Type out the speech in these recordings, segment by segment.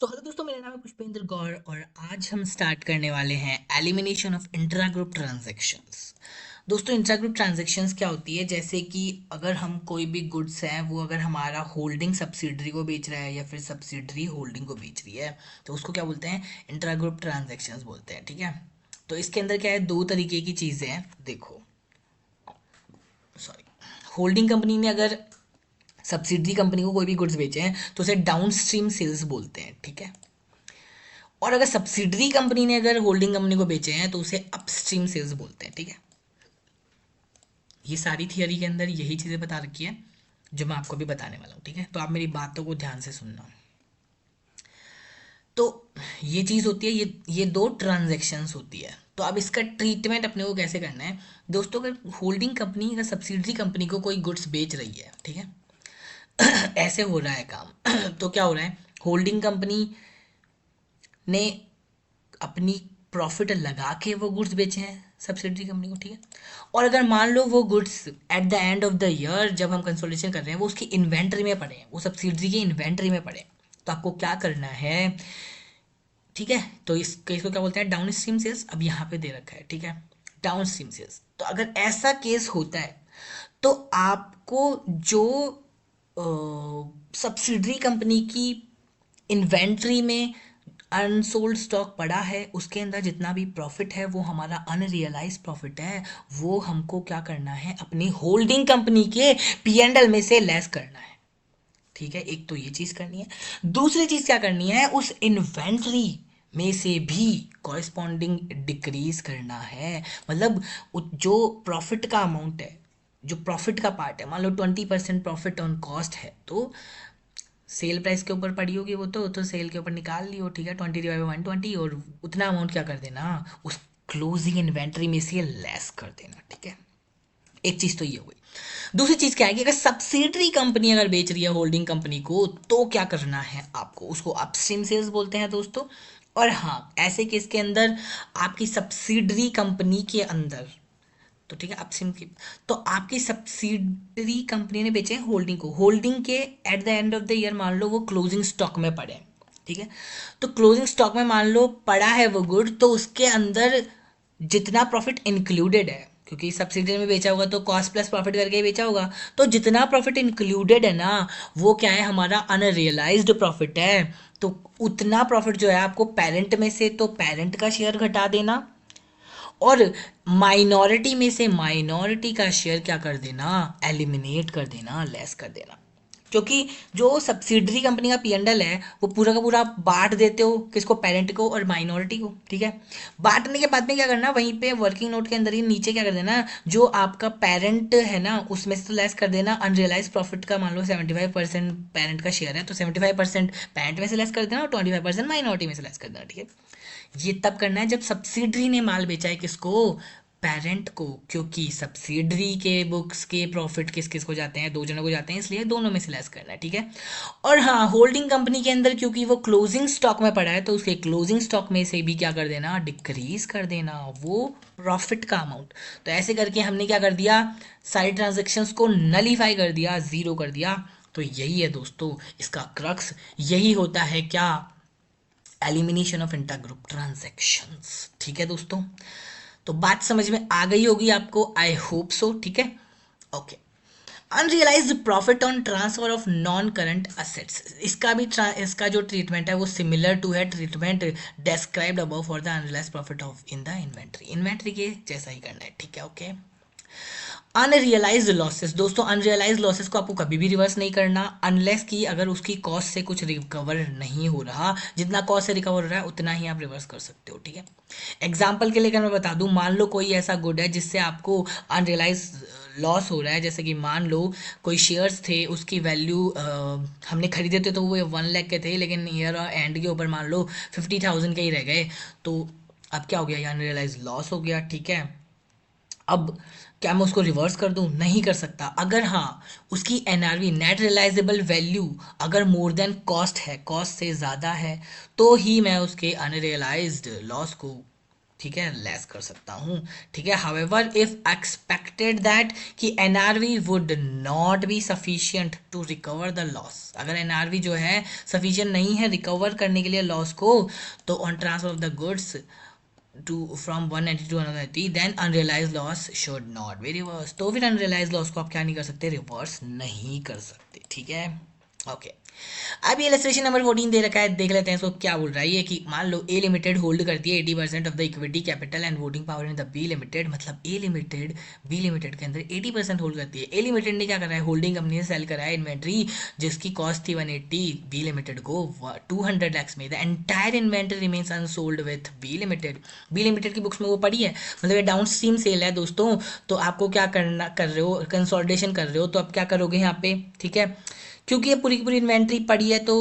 तो हेलो दोस्तों, मेरा नाम है पुष्पेंद्र गौर और आज हम स्टार्ट करने वाले हैं elimination of intra group transactions. दोस्तों, इंट्रा ग्रुप ट्रांजैक्शंस क्या होती है? जैसे कि अगर हम कोई भी गुड्स है वो अगर हमारा होल्डिंग सब्सिडरी को बेच रहा है या फिर सब्सिडरी होल्डिंग को बेच रही है तो उसको क्या बोलते हैं? इंट्रा ग्रुप ट्रांजैक्शंस बोलते हैं। ठीक है, तो इसके अंदर क्या है, दो तरीके की चीज़ें हैं। देखो, सॉरी, होल्डिंग कंपनी ने अगर सब्सिडरी कंपनी को कोई भी गुड्स बेचे हैं तो उसे डाउन स्ट्रीम सेल्स बोलते हैं। ठीक है, और अगर सब्सिडरी कंपनी ने अगर होल्डिंग कंपनी को बेचे हैं तो उसे अपस्ट्रीम सेल्स बोलते हैं। ठीक है, ये सारी थियरी के अंदर यही चीज़ें बता रखी है जो मैं आपको भी बताने वाला हूँ। ठीक है, तो आप मेरी बातों को ध्यान से सुनना। तो ये चीज़ होती है, ये दो ट्रांजेक्शन्स होती है। तो अब इसका ट्रीटमेंट अपने को कैसे करना है? दोस्तों, अगर होल्डिंग कंपनी अगर सब्सिडरी कंपनी को कोई गुड्स बेच रही है, ठीक है, ऐसे हो रहा है काम तो क्या हो रहा है, होल्डिंग कंपनी ने अपनी प्रॉफिट लगा के वो गुड्स बेचे हैं सब्सिडरी कंपनी को। ठीक है, और अगर मान लो वो goods at the end of the year जब हम कंसोलिडेशन कर रहे हैं वो उसकी इन्वेंट्री में पड़े हैं, वो सब्सिडरी की इन्वेंट्री में पड़े हैं, तो आपको क्या करना है? ठीक है, तो इस केस को क्या बोलते हैं? Downstream sales. अब यहाँ पे दे रखा है, ठीक है, डाउन स्ट्रीम सेल्स। तो अगर ऐसा केस होता है तो आपको जो सब्सिडरी कंपनी की इन्वेंट्री में अनसोल्ड स्टॉक पड़ा है उसके अंदर जितना भी प्रॉफिट है वो हमारा अनरियलाइज प्रॉफिट है, वो हमको क्या करना है? अपनी होल्डिंग कंपनी के पी&एल में से लेस करना है। ठीक है, एक तो ये चीज़ करनी है। दूसरी चीज़ क्या करनी है? उस इन्वेंट्री में से भी कॉरेस्पॉन्डिंग डिक्रीज करना है। मतलब जो प्रॉफिट का अमाउंट है, जो प्रॉफिट का पार्ट है, मान लो 20% प्रॉफिट ऑन कॉस्ट है तो सेल प्राइस के ऊपर पड़ी होगी वो, तो सेल के ऊपर निकाल लियो। ठीक है, 20/120, और उतना अमाउंट क्या कर देना? उस क्लोजिंग इन्वेंट्री में से लेस कर देना। ठीक है, एक चीज़ तो ये हो गई। दूसरी चीज़ क्या है कि अगर सब्सिडरी कंपनी अगर बेच रही है होल्डिंग कंपनी को तो क्या करना है आपको? उसको अपस्ट्रीम सेल्स बोलते हैं दोस्तों। और हाँ, ऐसे केस के अंदर आपकी सब्सिडरी कंपनी के अंदर, तो ठीक है, अपस्ट्रीम की, तो आपकी सब्सिडरी कंपनी ने बेचे हैं होल्डिंग को, होल्डिंग के at the end of the year मान लो वो क्लोजिंग स्टॉक में पड़े हैं। ठीक है, तो क्लोजिंग स्टॉक में मान लो पड़ा है वो गुड, तो उसके अंदर जितना प्रॉफिट इंक्लूडेड है, क्योंकि सब्सिडी में बेचा होगा तो कॉस्ट प्लस प्रॉफिट करके ही बेचा होगा, तो जितना प्रॉफिट इंक्लूडेड है ना वो क्या है? हमारा अनरियलाइज्ड प्रॉफिट है। तो उतना प्रॉफिट जो है आपको पेरेंट में से तो पेरेंट का शेयर घटा देना, और माइनॉरिटी में से माइनॉरिटी का शेयर क्या कर देना? एलिमिनेट कर देना, लेस कर देना। क्योंकि जो सब्सिडरी कंपनी का पी&एल है वो पूरा का पूरा बांट देते हो, किसको? पेरेंट को और माइनॉरिटी को। ठीक है, बांटने के बाद में क्या करना? वहीं पे वर्किंग नोट के अंदर ही नीचे क्या कर देना? जो आपका पेरेंट है ना उसमें से तो लेस कर देना अनरियलाइज प्रॉफिट का। मान लो 75% पेरेंट का शेयर है तो 75% पेरेंट में से लेस कर देना और 25% माइनॉरिटी में से लेस कर देना। ठीक है, ये तब करना है जब सब्सिडरी ने माल बेचा है, किसको? पेरेंट को, क्योंकि सब्सिडरी के बुक्स के प्रॉफिट किस किस को जाते हैं? दो जनों को जाते हैं, इसलिए दोनों में से लेस करना है। ठीक है, और हाँ, होल्डिंग कंपनी के अंदर क्योंकि वो क्लोजिंग स्टॉक में पड़ा है तो उसके क्लोजिंग स्टॉक में से भी क्या कर देना? डिक्रीज कर देना वो प्रॉफिट का अमाउंट। तो ऐसे करके हमने क्या कर दिया? सारी ट्रांजेक्शन्स को नलीफाई कर दिया, जीरो कर दिया। तो यही है दोस्तों इसका क्रक्स, यही होता है क्या? Elimination of inter group transactions. ठीक है दोस्तों, तो बात समझ में आ गई होगी आपको, आई होप सो। ठीक है, okay. Unrealised profit on transfer of non current assets, इसका भी इसका जो ट्रीटमेंट है वो सिमिलर टू है treatment described above for the unrealised profit of in the inventory, inventory के जैसा ही करना है। ठीक है, ओके। अनरियलाइज लॉसेस, दोस्तों अनरियलाइज लॉसेस को आपको कभी भी रिवर्स नहीं करना अनलेस कि अगर उसकी कॉस्ट से कुछ रिकवर नहीं हो रहा, जितना कॉस्ट से रिकवर हो रहा है उतना ही आप रिवर्स कर सकते हो। ठीक है, एग्जाम्पल के लिए अगर मैं बता दूं, मान लो कोई ऐसा गुड है जिससे आपको अनरियलाइज लॉस हो रहा है। जैसे कि मान लो कोई शेयर्स थे, उसकी वैल्यू हमने खरीदे थे तो वो 1 लाख के थे, लेकिन ईयर एंड के ऊपर मान लो 50,000 के ही रह गए, तो अब क्या हो गया? ये अनरियलाइज लॉस हो गया। ठीक है, अब क्या मैं उसको रिवर्स कर दूं? नहीं कर सकता। अगर हाँ, उसकी एनआरवी, नेट रियलाइजेबल वैल्यू, अगर मोर देन कॉस्ट है, कॉस्ट से ज़्यादा है, तो ही मैं उसके अनरियलाइज्ड लॉस को ठीक है, लेस कर सकता हूँ। ठीक है, हावेवर इफ एक्सपेक्टेड दैट कि NRV would not be sufficient to recover the loss, अगर एनआरवी जो है सफिशिएंट नहीं है रिकवर करने के लिए लॉस को, तो on transfer of the goods to from 190 to 180 then unrealise loss should not be reverse. तो फिर अनरियलाइज लॉस को आप क्या नहीं कर सकते, रिवर्स नहीं कर सकते। ठीक है, ओके। अब ये इलस्ट्रेशन नंबर 14 दे रखा है, देख लेते हैं इसको क्या बोल रहा है। ये कि मान लो ए लिमिटेड होल्ड करती है 80% of the equity capital and voting power in the B limited, मतलब ए लिमिटेड बी लिमिटेड के अंदर 80% होल्ड करती है। ए लिमिटेड ने क्या करा है, होल्डिंग कंपनी से सेल करा है इन्वेंट्री जिसकी कॉस्ट थी 180, बी लिमिटेड को 200 लैक्स में। The entire inventory remains unsold with B limited. B limited की बुक्स में वो पड़ी है, मतलब ये डाउन स्ट्रीम सेल है दोस्तों। तो आपको क्या करना, कर रहे हो कंसोलिडेशन कर रहे हो, तो अब क्या करोगे यहाँ पे, ठीक है, क्योंकि ये पूरी की पूरी इन्वेंट्री पड़ी है, तो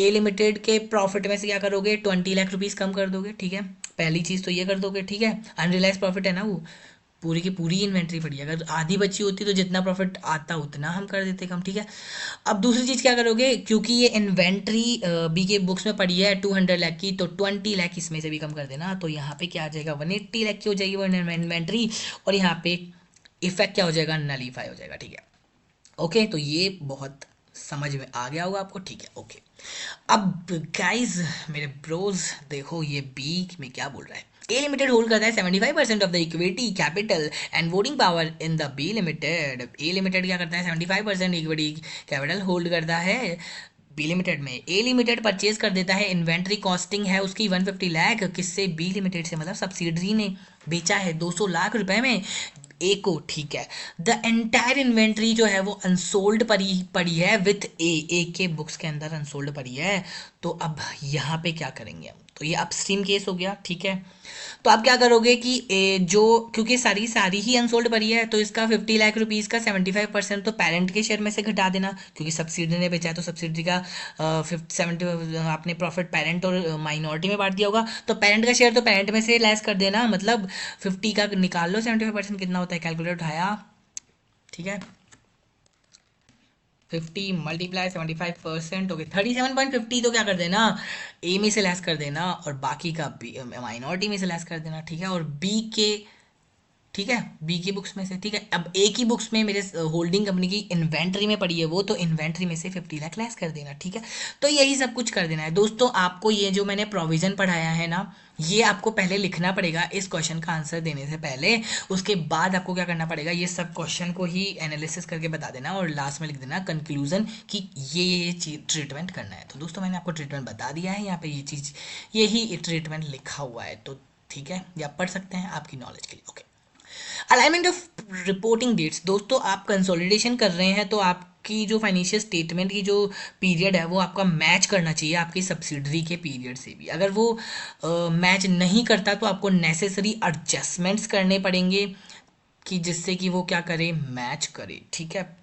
ए लिमिटेड के प्रॉफिट में से क्या करोगे, 20 लाख रुपीज़ कम कर दोगे। ठीक है, पहली चीज़ तो ये कर दोगे। ठीक है, अनरियलाइज प्रॉफिट है ना वो, पूरी की पूरी इन्वेंट्री पड़ी है, अगर आधी बची होती तो जितना प्रॉफिट आता उतना हम कर देते कम। ठीक है, अब दूसरी चीज़ क्या करोगे, क्योंकि ये इन्वेंट्री बी के बुक्स में पड़ी है 200 लाख की, तो 20 लाख इसमें से भी कम कर देना, तो यहाँ पे क्या आ जाएगा, 180 लाख की हो जाएगी वो इन्वेंट्री, और यहाँ पे इफेक्ट क्या हो जाएगा, नलीफाई हो जाएगा। ठीक है, ओके, तो ये बहुत समझ में आ गया होगा आपको। ठीक है, ओके। अब गाइस मेरे ब्रोज देखो ये बी में क्या बोल रहा है। ए लिमिटेड होल्ड करता है 75% of the equity capital and voting power in the B limited. A limited क्या करता है, 75% इक्विटी कैपिटल होल्ड करता है बी लिमिटेड में। ए लिमिटेड परचेज कर देता है, इन्वेंट्री कॉस्टिंग है उसकी 150 लाख, किससे, बी लिमिटेड से, मतलब सब्सिडरी ने बेचा है 200 लाख रुपए में ए को। ठीक है, द एंटायर इन्वेंट्री जो है वो अनसोल्ड पड़ी है विथ ए के बुक्स के अंदर अनसोल्ड पड़ी है। तो अब यहाँ पे क्या करेंगे हम, तो ये अपस्ट्रीम केस हो गया। ठीक है, तो आप क्या करोगे कि जो, क्योंकि सारी सारी ही अनसोल्ड पड़ी है, तो इसका 50 लाख रुपीज़ का 75% तो पेरेंट के शेयर में से घटा देना, क्योंकि सब्सिडी ने बेचा है तो सब्सिडी का 70 आपने प्रॉफिट पेरेंट और माइनॉरिटी में बांट दिया होगा, तो पेरेंट का शेयर तो पेरेंट में से लेस कर देना, मतलब 50 का निकाल लो 75% कितना होता है, कैलकुलेटर उठाया। ठीक है, 50 मल्टीप्लाई 75%, ओके 37.50, तो क्या कर देना, ए में से लेस कर देना और बाकी का बी माइनॉरिटी में से लेस कर देना। ठीक है, और बी के, ठीक है, बी की बुक्स में से। ठीक है, अब ए की बुक्स में मेरे होल्डिंग कंपनी की इन्वेंट्री में पड़ी है वो, तो इन्वेंट्री में से 50 लाख लेस कर देना। ठीक है, तो यही सब कुछ कर देना है दोस्तों। आपको ये जो मैंने प्रोविजन पढ़ाया है ना, ये आपको पहले लिखना पड़ेगा इस क्वेश्चन का आंसर देने से पहले। उसके बाद आपको क्या करना पड़ेगा, ये सब क्वेश्चन को ही एनालिसिस करके बता देना और लास्ट में लिख देना कंक्लूजन कि ये चीज ट्रीटमेंट करना है। तो दोस्तों मैंने आपको ट्रीटमेंट बता दिया है, यहाँ पे ये चीज़ यही ट्रीटमेंट लिखा हुआ है, तो ठीक है, ये आप पढ़ सकते हैं आपकी नॉलेज के लिए। Okay, alignment of reporting dates, दोस्तों आप कंसोलिडेशन कर रहे हैं तो आपकी जो फाइनेंशियल स्टेटमेंट की जो पीरियड है वो आपका मैच करना चाहिए आपकी सब्सिडरी के पीरियड से भी। अगर वो मैच नहीं करता तो आपको नेसेसरी एडजस्टमेंट्स करने पड़ेंगे कि जिससे कि वो क्या करे, मैच करे। ठीक है,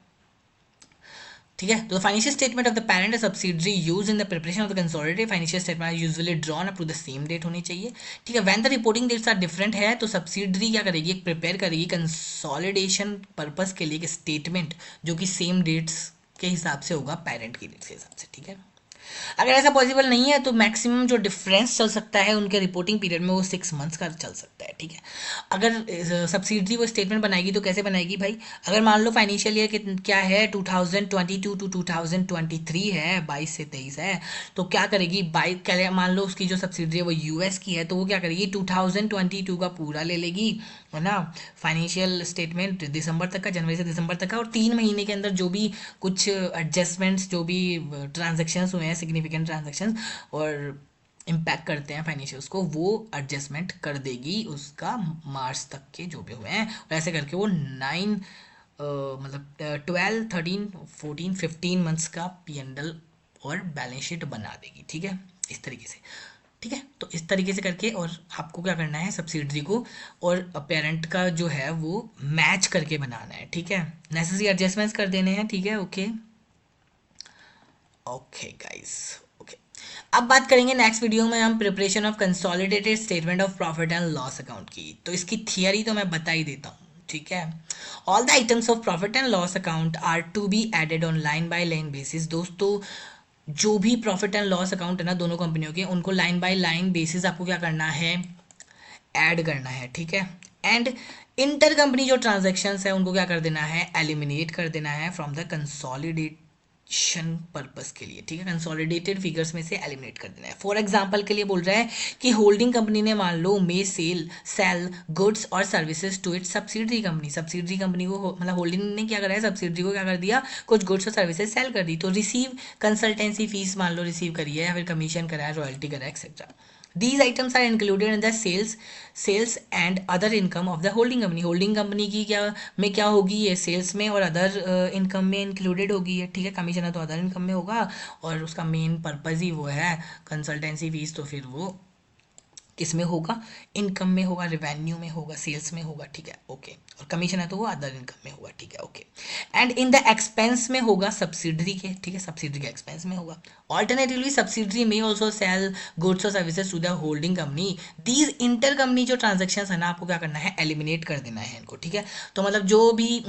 ठीक है, तो financial statement of the parent subsidiary use in the preparation of the consolidated financial statement usually drawn up to the same date होनी चाहिए। ठीक है, when the reporting dates are different है तो सब्सिडरी क्या करेगी, एक प्रिपेयर करेगी कंसोलिडेशन पर्पस के लिए एक स्टेटमेंट जो कि सेम डेट्स के हिसाब से होगा पेरेंट की डेट के हिसाब से। ठीक है, अगर ऐसा पॉसिबल नहीं है तो मैक्सिमम जो डिफरेंस चल सकता है उनके रिपोर्टिंग पीरियड में वो 6 मंथ्स का चल सकता है। ठीक है, अगर सब्सिडरी वो स्टेटमेंट बनाएगी तो कैसे बनाएगी भाई, अगर मान लो फाइनेंशियल ईयर क्या है 2022 टू 2023 है, 22 से 23 है, तो क्या करेगी, मान लो उसकी जो सब्सिडरी है वो यूएस की है, तो वो क्या करेगी 2022 का पूरा ले लेगी, है ना, फाइनेंशियल स्टेटमेंट दिसंबर तक का, जनवरी से दिसंबर तक का, और 3 महीने के अंदर जो भी कुछ एडजस्टमेंट्स, जो भी ट्रांजेक्शन्स हुए हैं सिग्निफिकेंट ट्रांजेक्शन्स और इम्पैक्ट करते हैं फाइनेंशियल्स को, वो एडजस्टमेंट कर देगी उसका मार्च तक के जो भी हुए हैं, और ऐसे करके वो 9 मतलब 12 13 14 15 मंथ्स का P&L और बैलेंस शीट बना देगी। ठीक है, इस तरीके से। ठीक है, तो इस तरीके से करके, और आपको क्या करना है, सब्सिडरी को और पेरेंट का जो है वो मैच करके बनाना है। ठीक है, नेसेसरी एडजस्टमेंट्स कर देने हैं। ठीक है, ओके ओके गाइस, ओके। अब बात करेंगे नेक्स्ट वीडियो में हम preparation of consolidated statement of profit and loss account की। तो इसकी थियरी तो मैं बता ही देता हूँ। ठीक है, all the items of profit and loss account are to be added on line by line basis. दोस्तों जो भी प्रॉफिट एंड लॉस अकाउंट है ना दोनों कंपनियों के, उनको लाइन बाय लाइन बेसिस आपको क्या करना है, ऐड करना है, ठीक है। एंड इंटर कंपनी जो ट्रांजेक्शन्स है उनको क्या कर देना है, एलिमिनेट कर देना है फ्रॉम द कंसोलिडेशन पर्पस के लिए, ठीक है। कंसोलिडेटेड फिगर्स में से एलिमिनेट कर देना है। फॉर एग्जांपल के लिए बोल रहा है कि होल्डिंग कंपनी ने मान लो मे सेल गुड्स और services to its subsidiary company, subsidiary company को मतलब होल्डिंग ने क्या करा है, सब्सिडरी को क्या कर दिया, कुछ गुड्स और सर्विसेज सेल कर दी, तो रिसीव कंसल्टेंसी फीस मान लो रिसीव करी है, या फिर कमीशन करा है, रॉयल्टी करा है, etcetera. These items are included in the sales and other income of the holding company. Holding company की क्या में क्या होगी, ये सेल्स में और अदर इनकम में इंक्लूडेड होगी है, ठीक है। कमीशन है तो अदर इनकम में होगा, और उसका मेन पर्पज़ ही वो है कंसल्टेंसी फीस, तो फिर वो किस में होगा, इनकम में होगा, रिवेन्यू में होगा, सेल्स में होगा, ठीक है, ओके। और कमीशन है तो वो अदर इनकम में होगा, ठीक है, okay. And in the expense में होगा सब्सिडरी के, ठीक है, सब्सिडरी के एक्सपेंस में होगा। Alternatively subsidiary may also sell goods और services to the holding company. These inter company जो ट्रांजेक्शन है ना, आपको क्या करना है, एलिमिनेट कर देना है इनको, ठीक है। तो मतलब जो भी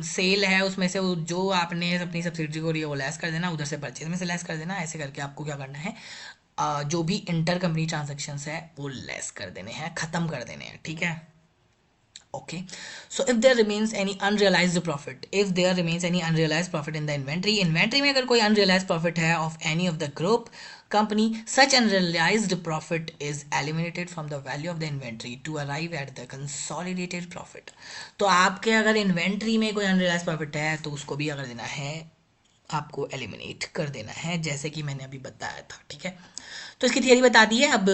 सेल है उसमें से जो आपने अपनी सब्सिडरी को वो लेस कर देना, उधर से परचेज में से लेस कर देना, ऐसे करके आपको क्या करना है, जो भी इंटर कंपनी ट्रांजेक्शन्स है वो लेस कर देने हैं, ख़त्म कर देने हैं, ठीक है, okay. So if there remains any unrealised profit, if there remains any unrealised profit in the inventory, inventory में अगर कोई अनरियलाइज्ड प्रॉफिट है of any of the group company, such unrealized profit is eliminated from the value of the inventory to arrive at the consolidated profit। तो आपके अगर inventory में कोई unrealised profit है तो उसको भी अगर देना है, आपको एलिमिनेट कर देना है, जैसे कि मैंने अभी बताया था, ठीक है। तो इसकी थियरी बता दी है। अब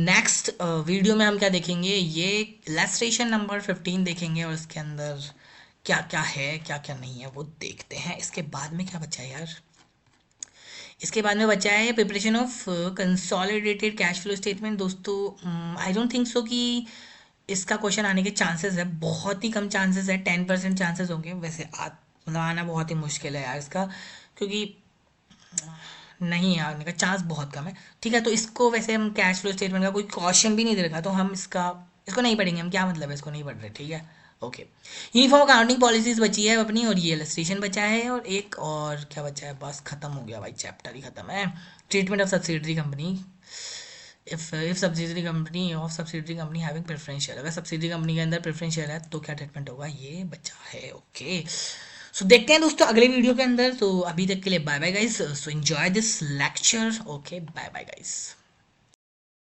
नेक्स्ट वीडियो में हम क्या देखेंगे, ये इलस्ट्रेशन नंबर 15 देखेंगे, और इसके अंदर क्या क्या है क्या क्या नहीं है वो देखते हैं। इसके बाद में क्या बचा है यार, इसके बाद में बचा है preparation of consolidated cash flow statement. दोस्तों आई डोंट थिंक सो कि इसका क्वेश्चन आने के चांसेस है, बहुत ही कम चांसेस है, 10% चांसेस होंगे। वैसे मतलब आना बहुत ही मुश्किल है यार इसका, क्योंकि नहीं आने का चांस बहुत कम है, ठीक है। तो इसको वैसे हम कैश फ्लो स्टेटमेंट का कोई क्वेश्चन भी नहीं दे रखा, तो हम इसको नहीं पढ़ेंगे, हम क्या मतलब है इसको नहीं पढ़ रहे, ठीक है, ओके। यूनिफॉर्म अकाउंटिंग पॉलिसीज बची है अपनी, और ये इलस्ट्रेशन बचा है, और एक और क्या बचा है, बस खत्म हो गया भाई, चैप्टर ही खत्म है। Treatment of subsidiary company, if subsidiary company having preference share, अगर सब्सिडरी कंपनी के अंदर प्रेफरेंस शेयर है तो क्या ट्रीटमेंट होगा, ये बचा है, ओके। सो देखते हैं दोस्तों अगले वीडियो के अंदर। तो अभी तक के लिए bye bye guys, so enjoy this lecture, okay, bye bye guys.